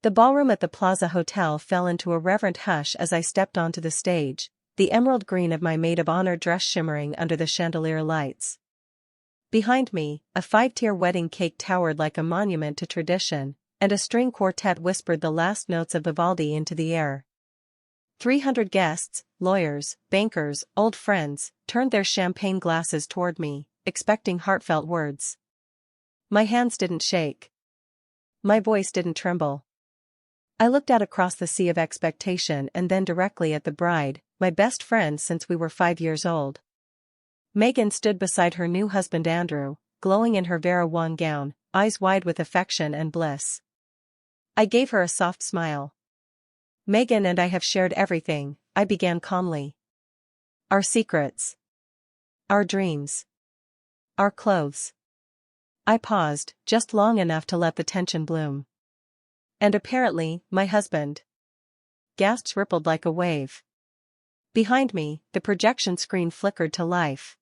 The ballroom at the Plaza Hotel fell into a reverent hush as I stepped onto the stage, the emerald green of my Maid of Honor dress shimmering under the chandelier lights. Behind me, a 5-tier wedding cake towered like a monument to tradition, and a string quartet whispered the last notes of Vivaldi into the air. 300 guests, lawyers, bankers, old friends, turned their champagne glasses toward me, expecting heartfelt words. My hands didn't shake. My voice didn't tremble. I looked out across the sea of expectation and then directly at the bride, my best friend since we were 5 years old. Megan stood beside her new husband Andrew, glowing in her Vera Wang gown, eyes wide with affection and bliss. I gave her a soft smile. Megan and I have shared everything, I began calmly. Our secrets. Our dreams. Our clothes. I paused, just long enough to let the tension bloom. And apparently, my husband. Gasps rippled like a wave. Behind me, the projection screen flickered to life.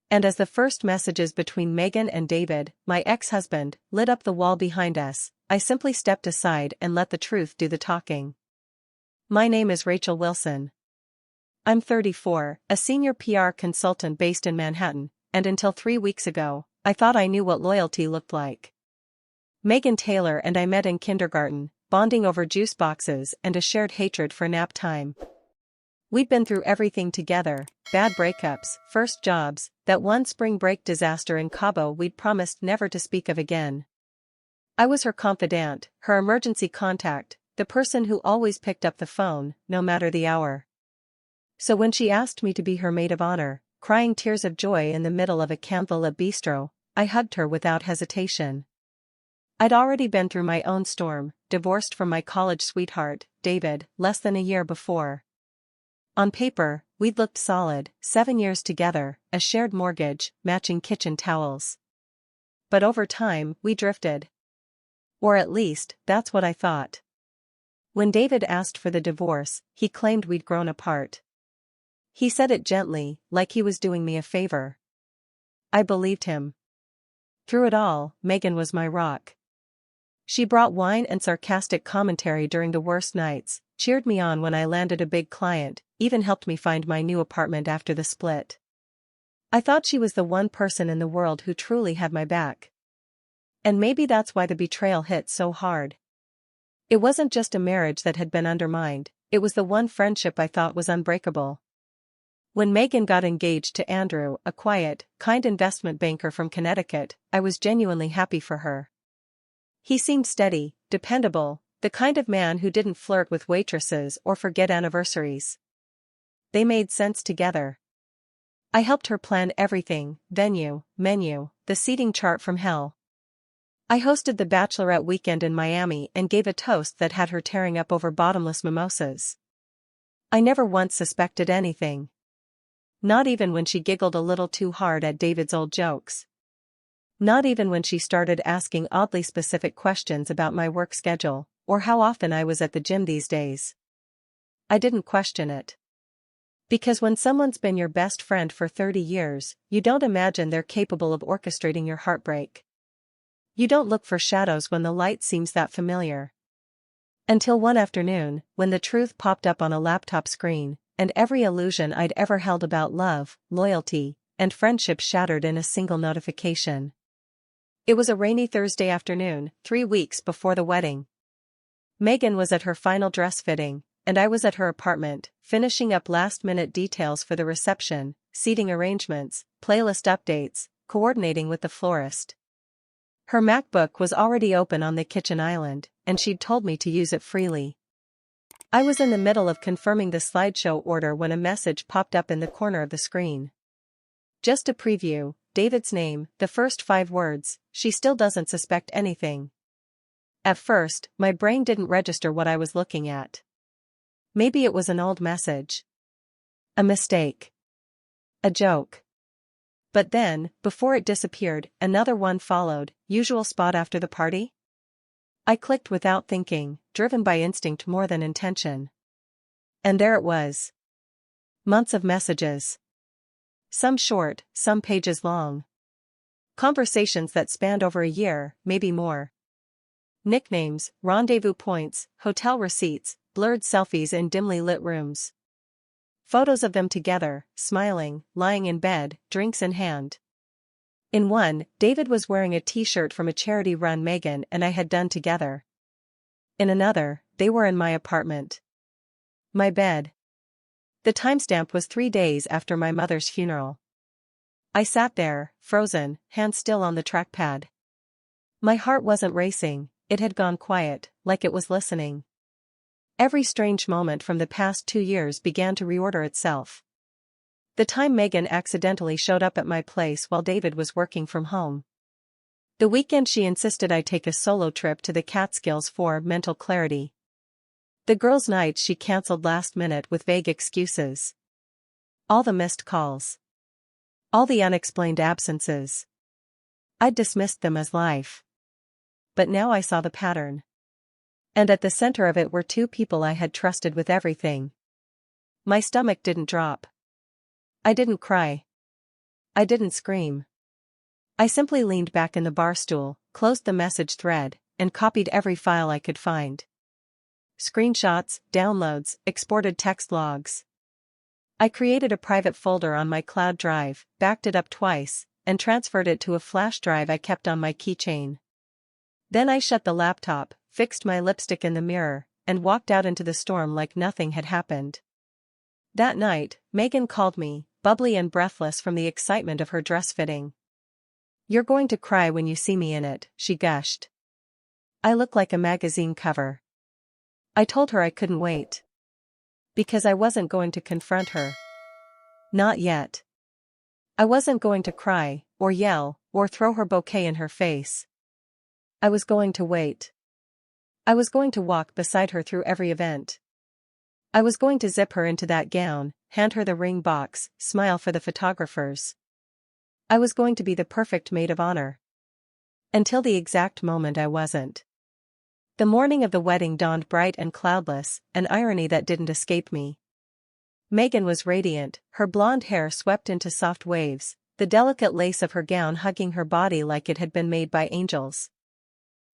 And as the first messages between Megan and David, my ex-husband, lit up the wall behind us, I simply stepped aside and let the truth do the talking. My name is Rachel Wilson. I'm 34, a senior PR consultant based in Manhattan, and until 3 weeks ago, I thought I knew what loyalty looked like. Megan Taylor and I met in kindergarten, bonding over juice boxes and a shared hatred for nap time. We'd been through everything together, bad breakups, first jobs, that one spring break disaster in Cabo we'd promised never to speak of again. I was her confidant, her emergency contact, the person who always picked up the phone, no matter the hour. So when she asked me to be her maid of honor, crying tears of joy in the middle of a Campbell bistro, I hugged her without hesitation. I'd already been through my own storm, divorced from my college sweetheart, David, less than a year before. On paper, we'd looked solid, 7 years together, a shared mortgage, matching kitchen towels. But over time, we drifted. Or at least, that's what I thought. When David asked for the divorce, he claimed we'd grown apart. He said it gently, like he was doing me a favor. I believed him. Through it all, Megan was my rock. She brought wine and sarcastic commentary during the worst nights, cheered me on when I landed a big client, even helped me find my new apartment after the split. I thought she was the one person in the world who truly had my back. And maybe that's why the betrayal hit so hard. It wasn't just a marriage that had been undermined, it was the one friendship I thought was unbreakable. When Megan got engaged to Andrew, a quiet, kind investment banker from Connecticut, I was genuinely happy for her. He seemed steady, dependable, the kind of man who didn't flirt with waitresses or forget anniversaries. They made sense together. I helped her plan everything, venue, menu, the seating chart from hell. I hosted the bachelorette weekend in Miami and gave a toast that had her tearing up over bottomless mimosas. I never once suspected anything. Not even when she giggled a little too hard at David's old jokes. Not even when she started asking oddly specific questions about my work schedule, or how often I was at the gym these days. I didn't question it. Because when someone's been your best friend for 30 years, you don't imagine they're capable of orchestrating your heartbreak. You don't look for shadows when the light seems that familiar. Until one afternoon, when the truth popped up on a laptop screen, and every illusion I'd ever held about love, loyalty, and friendship shattered in a single notification. It was a rainy Thursday afternoon, 3 weeks before the wedding. Megan was at her final dress fitting, and I was at her apartment, finishing up last-minute details for the reception, seating arrangements, playlist updates, coordinating with the florist. Her MacBook was already open on the kitchen island, and she'd told me to use it freely. I was in the middle of confirming the slideshow order when a message popped up in the corner of the screen. Just a preview, David's name, the first 5 words, she still doesn't suspect anything. At first, my brain didn't register what I was looking at. Maybe it was an old message. A mistake. A joke. But then, before it disappeared, another one followed, usual spot after the party? I clicked without thinking, driven by instinct more than intention. And there it was. Months of messages. Some short, some pages long. Conversations that spanned over a year, maybe more. Nicknames, rendezvous points, hotel receipts, blurred selfies in dimly lit rooms. Photos of them together, smiling, lying in bed, drinks in hand. In one, David was wearing a t-shirt from a charity run Megan and I had done together. In another, they were in my apartment. My bed. The timestamp was 3 days after my mother's funeral. I sat there, frozen, hands still on the trackpad. My heart wasn't racing, it had gone quiet, like it was listening. Every strange moment from the past 2 years began to reorder itself. The time Megan accidentally showed up at my place while David was working from home. The weekend she insisted I take a solo trip to the Catskills for mental clarity. The girls' night she cancelled last minute with vague excuses. All the missed calls. All the unexplained absences. I'd dismissed them as life. But now I saw the pattern. And at the center of it were 2 people I had trusted with everything. My stomach didn't drop. I didn't cry. I didn't scream. I simply leaned back in the bar stool, closed the message thread, and copied every file I could find. Screenshots, downloads, exported text logs. I created a private folder on my cloud drive, backed it up twice, and transferred it to a flash drive I kept on my keychain. Then I shut the laptop, fixed my lipstick in the mirror, and walked out into the storm like nothing had happened. That night, Megan called me, bubbly and breathless from the excitement of her dress fitting. "You're going to cry when you see me in it," she gushed. "I look like a magazine cover." I told her I couldn't wait. Because I wasn't going to confront her. Not yet. I wasn't going to cry, or yell, or throw her bouquet in her face. I was going to wait. I was going to walk beside her through every event. I was going to zip her into that gown, hand her the ring box, smile for the photographers. I was going to be the perfect maid of honor. Until the exact moment I wasn't. The morning of the wedding dawned bright and cloudless, an irony that didn't escape me. Megan was radiant, her blonde hair swept into soft waves, the delicate lace of her gown hugging her body like it had been made by angels.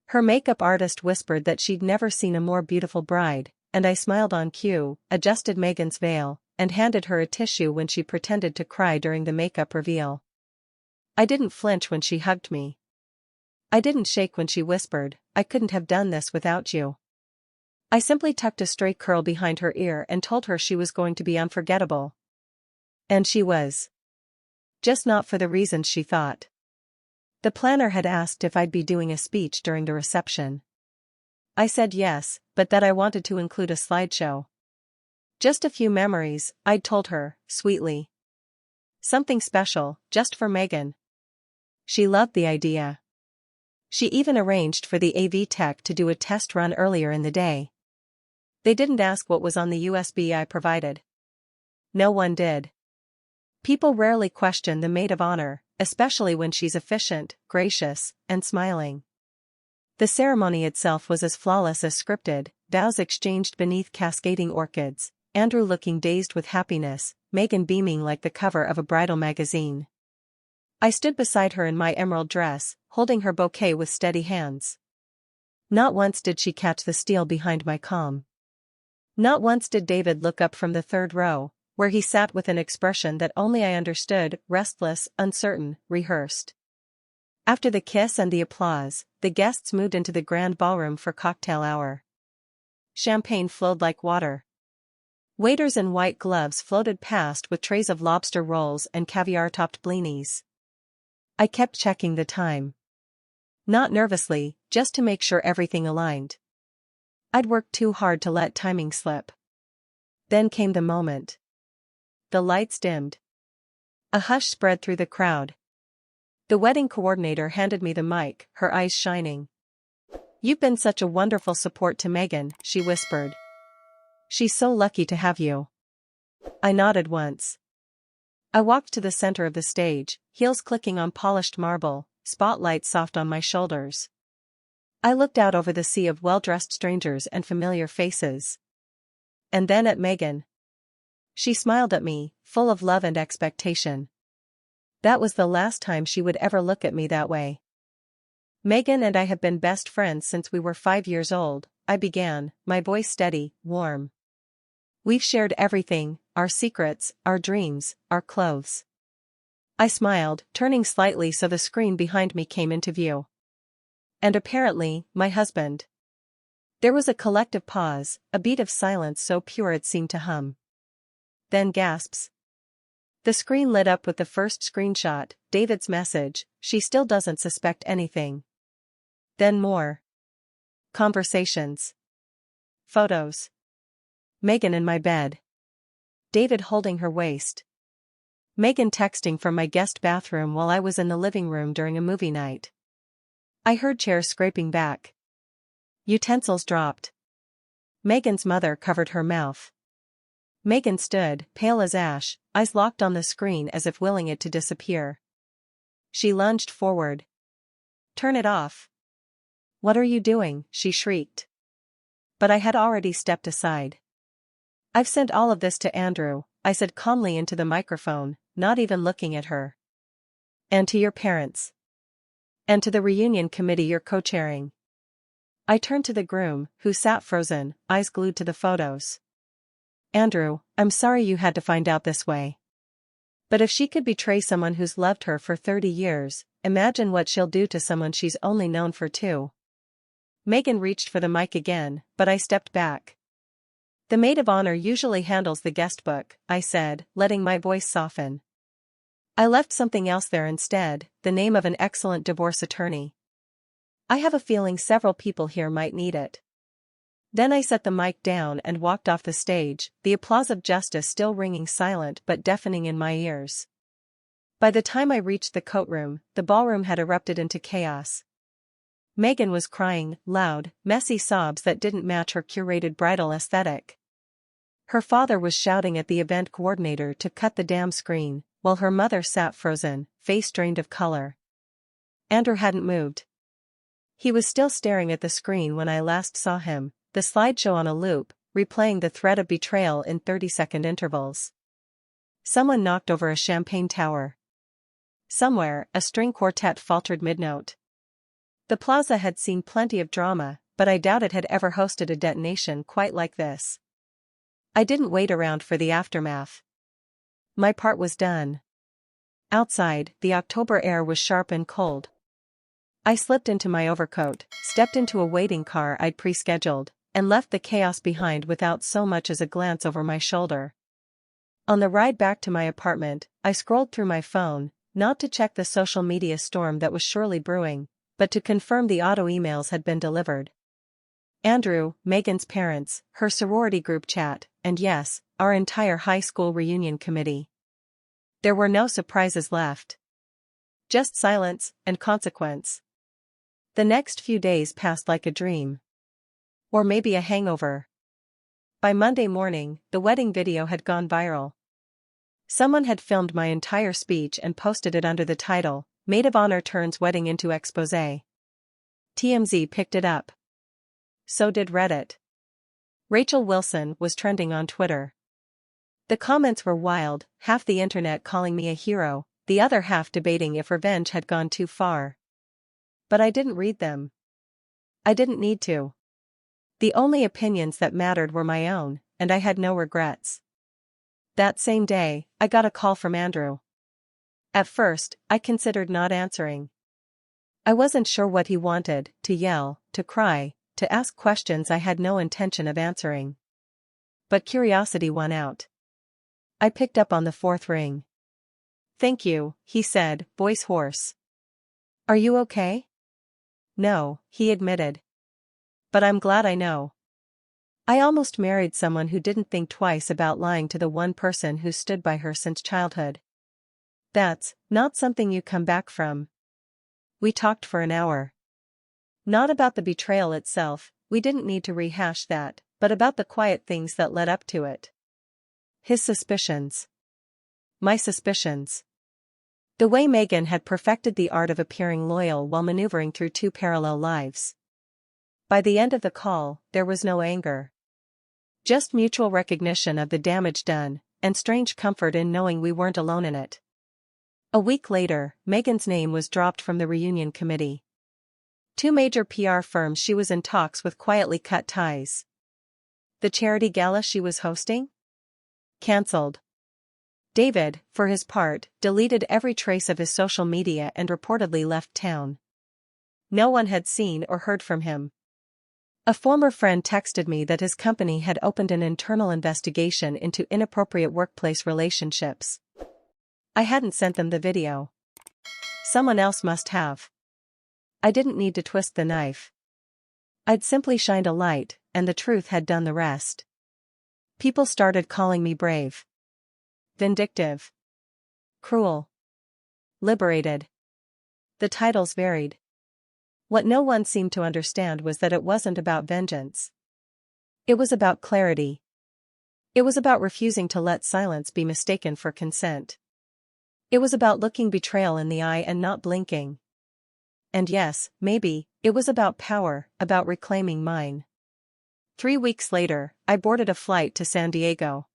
Her makeup artist whispered that she'd never seen a more beautiful bride, and I smiled on cue, adjusted Megan's veil, and handed her a tissue when she pretended to cry during the makeup reveal. I didn't flinch when she hugged me. I didn't shake when she whispered, "I couldn't have done this without you." I simply tucked a stray curl behind her ear and told her she was going to be unforgettable. And she was. Just not for the reasons she thought. The planner had asked if I'd be doing a speech during the reception. I said yes, but that I wanted to include a slideshow. Just a few memories, I'd told her, sweetly. Something special, just for Megan. She loved the idea. She even arranged for the AV tech to do a test run earlier in the day. They didn't ask what was on the USB I provided. No one did. People rarely question the maid of honor, especially when she's efficient, gracious, and smiling. The ceremony itself was as flawless as scripted, vows exchanged beneath cascading orchids, Andrew looking dazed with happiness, Megan beaming like the cover of a bridal magazine. I stood beside her in my emerald dress, holding her bouquet with steady hands. Not once did she catch the steel behind my calm. Not once did David look up from the 3rd row, where he sat with an expression that only I understood, restless, uncertain, rehearsed. After the kiss and the applause, the guests moved into the grand ballroom for cocktail hour. Champagne flowed like water. Waiters in white gloves floated past with trays of lobster rolls and caviar-topped blinis. I kept checking the time. Not nervously, just to make sure everything aligned. I'd worked too hard to let timing slip. Then came the moment. The lights dimmed. A hush spread through the crowd. The wedding coordinator handed me the mic, her eyes shining. "You've been such a wonderful support to Megan," she whispered. "She's so lucky to have you." I nodded once. I walked to the center of the stage, heels clicking on polished marble, spotlight soft on my shoulders. I looked out over the sea of well-dressed strangers and familiar faces. And then at Megan. She smiled at me, full of love and expectation. That was the last time she would ever look at me that way. Megan and I have been best friends since we were 5 years old, I began, my voice steady, warm. We've shared everything, our secrets, our dreams, our clothes. I smiled, turning slightly so the screen behind me came into view. And apparently, my husband. There was a collective pause, a beat of silence so pure it seemed to hum. Then gasps. The screen lit up with the first screenshot, David's message, she still doesn't suspect anything. Then more. Conversations. Photos. Megan in my bed. David holding her waist. Megan texting from my guest bathroom while I was in the living room during a movie night. I heard chairs scraping back. Utensils dropped. Megan's mother covered her mouth. Megan stood, pale as ash, eyes locked on the screen as if willing it to disappear. She lunged forward. Turn it off. What are you doing? She shrieked. But I had already stepped aside. I've sent all of this to Andrew, I said calmly into the microphone, not even looking at her. And to your parents. And to the reunion committee you're co-chairing. I turned to the groom, who sat frozen, eyes glued to the photos. Andrew, I'm sorry you had to find out this way. But if she could betray someone who's loved her for 30 years, imagine what she'll do to someone she's only known for 2. Megan reached for the mic again, but I stepped back. The Maid of Honor usually handles the guest book, I said, letting my voice soften. I left something else there instead, the name of an excellent divorce attorney. I have a feeling several people here might need it. Then I set the mic down and walked off the stage, the applause of justice still ringing silent but deafening in my ears. By the time I reached the courtroom, the ballroom had erupted into chaos. Megan was crying, loud, messy sobs that didn't match her curated bridal aesthetic. Her father was shouting at the event coordinator to cut the damn screen, while her mother sat frozen, face drained of color. Andrew hadn't moved. He was still staring at the screen when I last saw him, the slideshow on a loop, replaying the threat of betrayal in 30-second intervals. Someone knocked over a champagne tower. Somewhere, a string quartet faltered mid-note. The plaza had seen plenty of drama, but I doubt it had ever hosted a detonation quite like this. I didn't wait around for the aftermath. My part was done. Outside, the October air was sharp and cold. I slipped into my overcoat, stepped into a waiting car I'd pre-scheduled, and left the chaos behind without so much as a glance over my shoulder. On the ride back to my apartment, I scrolled through my phone, not to check the social media storm that was surely brewing, but to confirm the auto emails had been delivered. Andrew, Megan's parents, her sorority group chat, and yes, our entire high school reunion committee. There were no surprises left. Just silence and consequence. The next few days passed like a dream. Or maybe a hangover. By Monday morning, the wedding video had gone viral. Someone had filmed my entire speech and posted it under the title, Maid of Honor turns wedding into expose. TMZ picked it up. So did Reddit. Rachel Wilson was trending on Twitter. The comments were wild, half the internet calling me a hero, the other half debating if revenge had gone too far. But I didn't read them. I didn't need to. The only opinions that mattered were my own, and I had no regrets. That same day, I got a call from Andrew. At first, I considered not answering. I wasn't sure what he wanted, to yell, to cry, to ask questions I had no intention of answering. But curiosity won out. I picked up on the 4th ring. Thank you, he said, voice hoarse. Are you okay? No, he admitted. But I'm glad I know. I almost married someone who didn't think twice about lying to the one person who stood by her since childhood. That's not something you come back from. We talked for an hour. Not about the betrayal itself, we didn't need to rehash that, but about the quiet things that led up to it. His suspicions. My suspicions. The way Megan had perfected the art of appearing loyal while maneuvering through 2 parallel lives. By the end of the call, there was no anger. Just mutual recognition of the damage done, and strange comfort in knowing we weren't alone in it. A week later, Megan's name was dropped from the reunion committee. 2 major PR firms she was in talks with quietly cut ties. The charity gala she was hosting? Cancelled. David, for his part, deleted every trace of his social media and reportedly left town. No one had seen or heard from him. A former friend texted me that his company had opened an internal investigation into inappropriate workplace relationships. I hadn't sent them the video. Someone else must have. I didn't need to twist the knife. I'd simply shined a light, and the truth had done the rest. People started calling me brave, vindictive, cruel, liberated. The titles varied. What no one seemed to understand was that it wasn't about vengeance. It was about clarity. It was about refusing to let silence be mistaken for consent. It was about looking betrayal in the eye and not blinking. And yes, maybe, it was about power, about reclaiming mine. 3 weeks later, I boarded a flight to San Diego.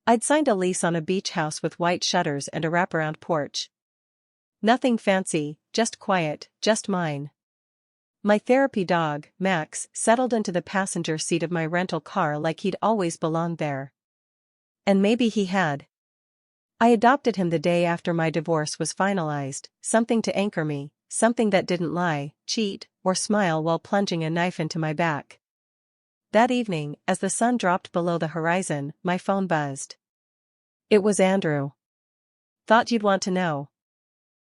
I'd signed a lease on a beach house with white shutters and a wraparound porch. Nothing fancy, just quiet, just mine. My therapy dog, Max, settled into the passenger seat of my rental car like he'd always belonged there. And maybe he had. I adopted him the day after my divorce was finalized, something to anchor me, something that didn't lie, cheat, or smile while plunging a knife into my back. That evening, as the sun dropped below the horizon, my phone buzzed. It was Andrew. Thought you'd want to know.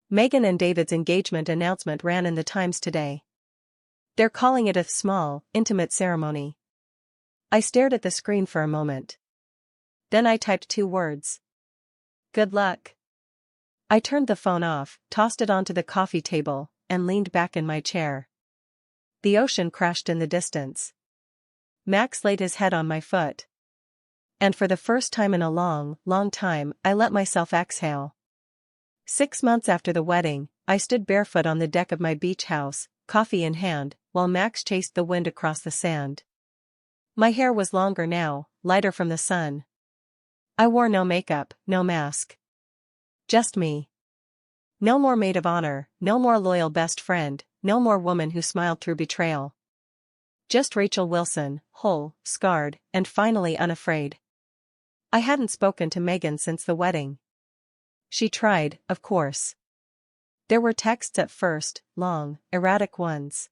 Megan and David's engagement announcement ran in the Times today. They're calling it a small, intimate ceremony. I stared at the screen for a moment. Then I typed 2 words. Good luck. I turned the phone off, tossed it onto the coffee table, and leaned back in my chair. The ocean crashed in the distance. Max laid his head on my foot. And for the first time in a long, long time, I let myself exhale. 6 months after the wedding, I stood barefoot on the deck of my beach house, coffee in hand, while Max chased the wind across the sand. My hair was longer now, lighter from the sun. I wore no makeup, no mask. Just me. No more maid of honor, no more loyal best friend, no more woman who smiled through betrayal. Just Rachel Wilson, whole, scarred, and finally unafraid. I hadn't spoken to Megan since the wedding. She tried, of course. There were texts at first, long, erratic ones.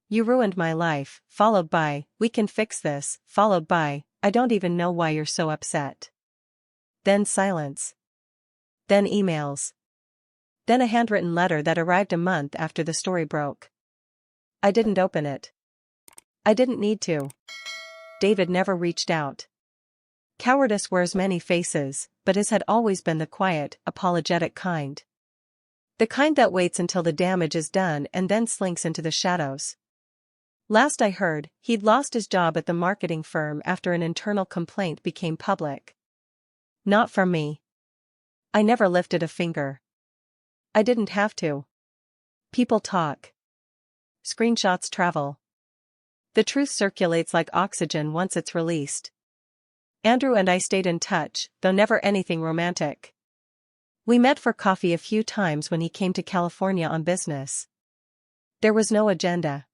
You ruined my life, followed by, we can fix this, followed by, I don't even know why you're so upset. Then silence. Then emails. Then a handwritten letter that arrived a month after the story broke. I didn't open it. I didn't need to. David never reached out. Cowardice wears many faces, but his had always been the quiet, apologetic kind. The kind that waits until the damage is done and then slinks into the shadows. Last I heard, he'd lost his job at the marketing firm after an internal complaint became public. Not from me. I never lifted a finger. I didn't have to. People talk. Screenshots travel. The truth circulates like oxygen once it's released. Andrew and I stayed in touch, though never anything romantic. We met for coffee a few times when he came to California on business. There was no agenda.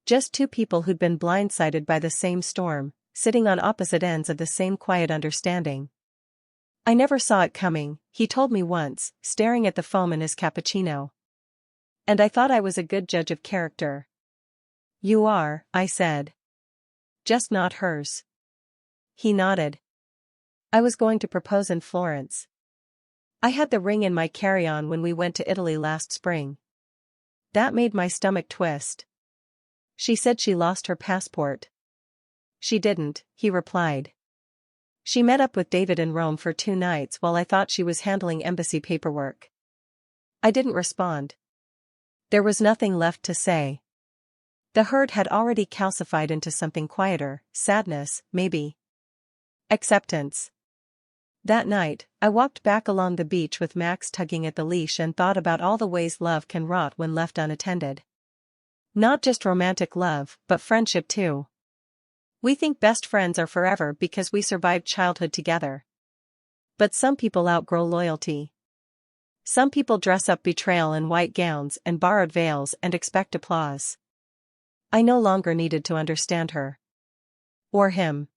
Just 2 people who'd been blindsided by the same storm, sitting on opposite ends of the same quiet understanding. I never saw it coming, he told me once, staring at the foam in his cappuccino. And I thought I was a good judge of character. You are, I said. Just not hers. He nodded. I was going to propose in Florence. I had the ring in my carry-on when we went to Italy last spring. That made my stomach twist. She said she lost her passport. She didn't, he replied. She met up with David in Rome for 2 nights while I thought she was handling embassy paperwork. I didn't respond. There was nothing left to say. The hurt had already calcified into something quieter, sadness, maybe. Acceptance. That night, I walked back along the beach with Max tugging at the leash and thought about all the ways love can rot when left unattended. Not just romantic love, but friendship too. We think best friends are forever because we survived childhood together. But some people outgrow loyalty. Some people dress up betrayal in white gowns and borrowed veils and expect applause. I no longer needed to understand her. Or him.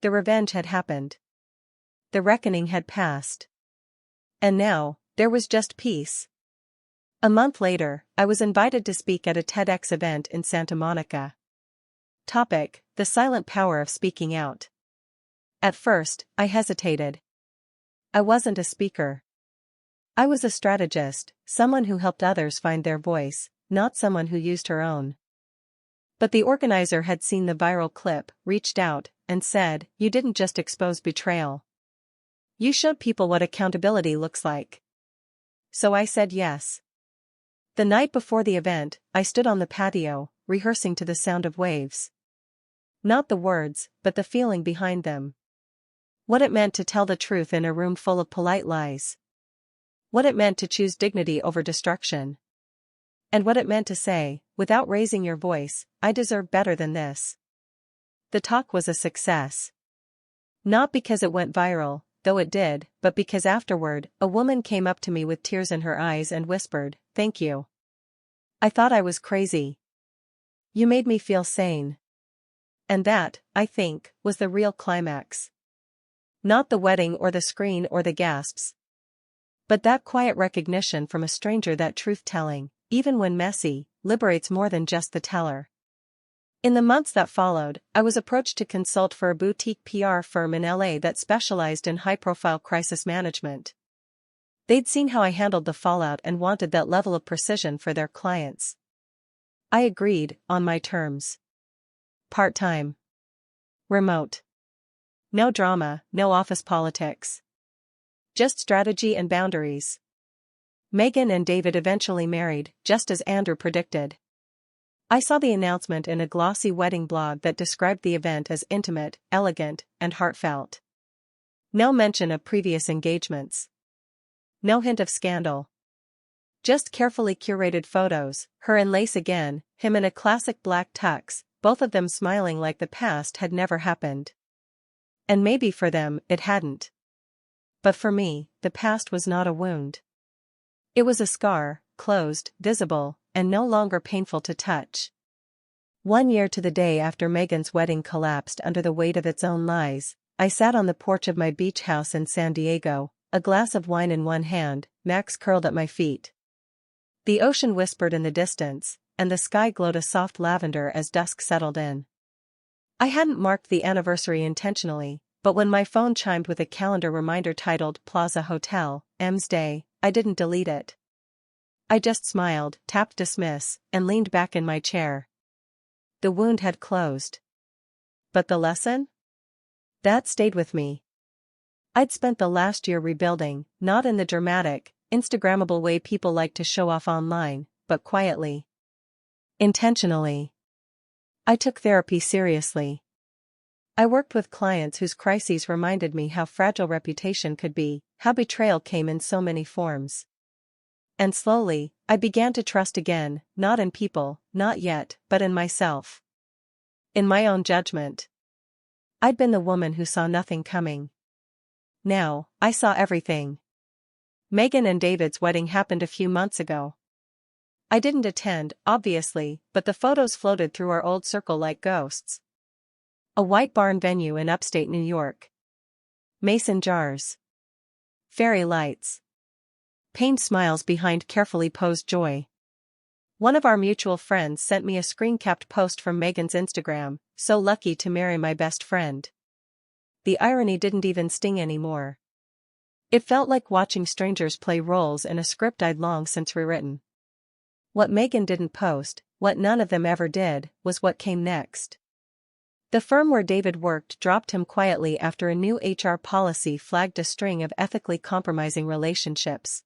The revenge had happened. The reckoning had passed. And now, there was just peace. A month later, I was invited to speak at a TEDx event in Santa Monica. Topic: the silent power of speaking out. At first, I hesitated. I wasn't a speaker. I was a strategist, someone who helped others find their voice, not someone who used her own. But the organizer had seen the viral clip, reached out, and said, "You didn't just expose betrayal. You showed people what accountability looks like." So I said yes. The night before the event, I stood on the patio, rehearsing to the sound of waves. Not the words, but the feeling behind them. What it meant to tell the truth in a room full of polite lies. What it meant to choose dignity over destruction. And what it meant to say, without raising your voice, "I deserve better than this." The talk was a success. Not because it went viral, though it did, but because afterward, a woman came up to me with tears in her eyes and whispered, "Thank you. I thought I was crazy. You made me feel sane." And that, I think, was the real climax. Not the wedding or the screen or the gasps. But that quiet recognition from a stranger that truth-telling, even when messy, liberates more than just the teller. In the months that followed, I was approached to consult for a boutique PR firm in LA that specialized in high-profile crisis management. They'd seen how I handled the fallout and wanted that level of precision for their clients. I agreed, on my terms. Part-time. Remote. No drama, no office politics. Just strategy and boundaries. Megan and David eventually married, just as Andrew predicted. I saw the announcement in a glossy wedding blog that described the event as intimate, elegant, and heartfelt. No mention of previous engagements. No hint of scandal. Just carefully curated photos, her in lace again, him in a classic black tux, both of them smiling like the past had never happened. And maybe for them, it hadn't. But for me, the past was not a wound. It was a scar, closed, visible, and no longer painful to touch. 1 year to the day after Megan's wedding collapsed under the weight of its own lies, I sat on the porch of my beach house in San Diego, a glass of wine in one hand, Max curled at my feet. The ocean whispered in the distance, and the sky glowed a soft lavender as dusk settled in. I hadn't marked the anniversary intentionally, but when my phone chimed with a calendar reminder titled Plaza Hotel, M's Day, I didn't delete it. I just smiled, tapped dismiss, and leaned back in my chair. The wound had closed. But the lesson? That stayed with me. I'd spent the last year rebuilding, not in the dramatic, Instagrammable way people like to show off online, but quietly. Intentionally. I took therapy seriously. I worked with clients whose crises reminded me how fragile reputation could be, how betrayal came in so many forms. And slowly, I began to trust again, not in people, not yet, but in myself. In my own judgment. I'd been the woman who saw nothing coming. Now, I saw everything. Megan and David's wedding happened a few months ago. I didn't attend, obviously, but the photos floated through our old circle like ghosts. A white barn venue in upstate New York. Mason jars. Fairy lights. Pained smiles behind carefully posed joy. One of our mutual friends sent me a screen-capped post from Megan's Instagram, "So lucky to marry my best friend." The irony didn't even sting anymore. It felt like watching strangers play roles in a script I'd long since rewritten. What Megan didn't post, what none of them ever did, was what came next. The firm where David worked dropped him quietly after a new HR policy flagged a string of ethically compromising relationships.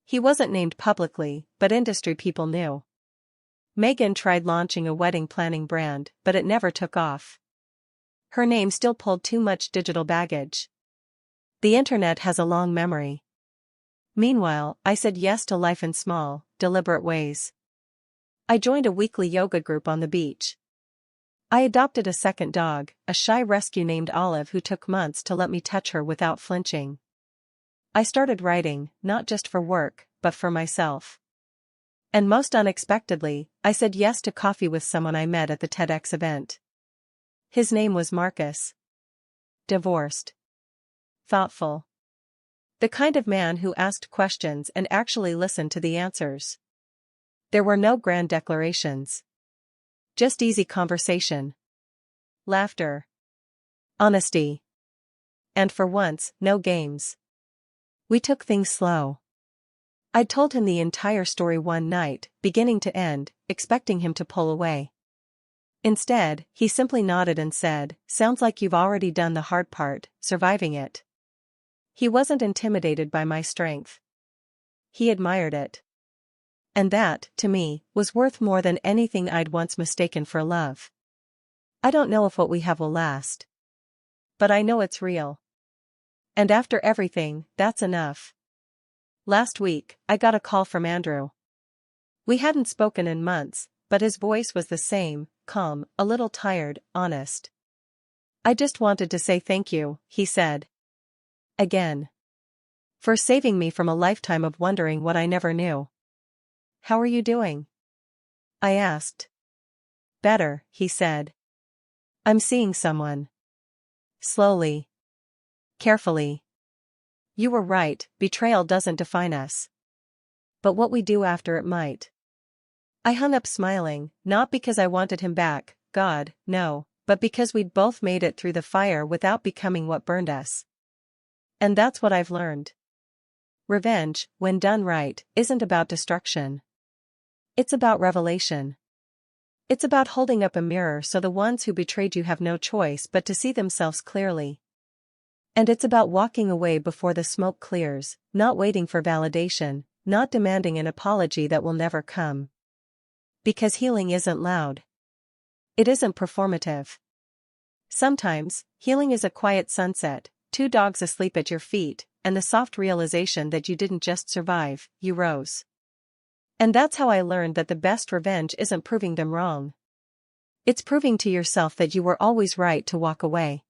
He wasn't named publicly, but industry people knew. Megan tried launching a wedding planning brand, but it never took off. Her name still pulled too much digital baggage. The internet has a long memory. Meanwhile, I said yes to life in small, deliberate ways. I joined a weekly yoga group on the beach. I adopted a second dog, a shy rescue named Olive who took months to let me touch her without flinching. I started writing, not just for work, but for myself. And most unexpectedly, I said yes to coffee with someone I met at the TEDx event. His name was Marcus. Divorced. Thoughtful. The kind of man who asked questions and actually listened to the answers. There were no grand declarations. Just easy conversation. Laughter. Honesty. And for once, no games. We took things slow. I told him the entire story one night, beginning to end, expecting him to pull away. Instead, he simply nodded and said, "Sounds like you've already done the hard part, surviving it." He wasn't intimidated by my strength. He admired it. And that, to me, was worth more than anything I'd once mistaken for love. I don't know if what we have will last. But I know it's real. And after everything, that's enough. Last week, I got a call from Andrew. We hadn't spoken in months, but his voice was the same, calm, a little tired, honest. "I just wanted to say thank you," he said. Again. "For saving me from a lifetime of wondering what I never knew." "How are you doing?" I asked. "Better," he said. "I'm seeing someone." Slowly. Carefully. "You were right, betrayal doesn't define us. But what we do after it might." I hung up smiling, not because I wanted him back, God, no, but because we'd both made it through the fire without becoming what burned us. And that's what I've learned. Revenge, when done right, isn't about destruction. It's about revelation. It's about holding up a mirror so the ones who betrayed you have no choice but to see themselves clearly. And it's about walking away before the smoke clears, not waiting for validation, not demanding an apology that will never come. Because healing isn't loud. It isn't performative. Sometimes, healing is a quiet sunset, 2 dogs asleep at your feet, and the soft realization that you didn't just survive, you rose. And that's how I learned that the best revenge isn't proving them wrong. It's proving to yourself that you were always right to walk away.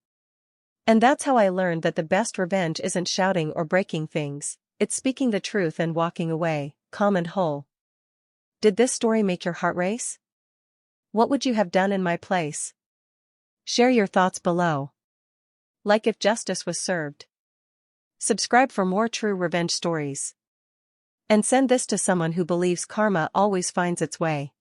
And that's how I learned that the best revenge isn't shouting or breaking things, it's speaking the truth and walking away, calm and whole. Did this story make your heart race? What would you have done in my place? Share your thoughts below. Like if justice was served. Subscribe for more true revenge stories. And send this to someone who believes karma always finds its way.